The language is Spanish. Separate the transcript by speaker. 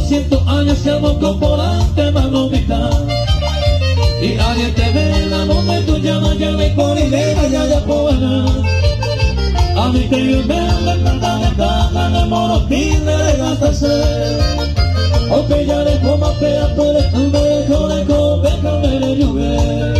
Speaker 1: 200 años siamo comporante ma novità. Y alguien te ve la nota y tú llamas ya me corrige ya puedo ganar. A mí te dio verle plata de morotín de gastarse. O que ya le coma pea por el con el cobe con el lluvia.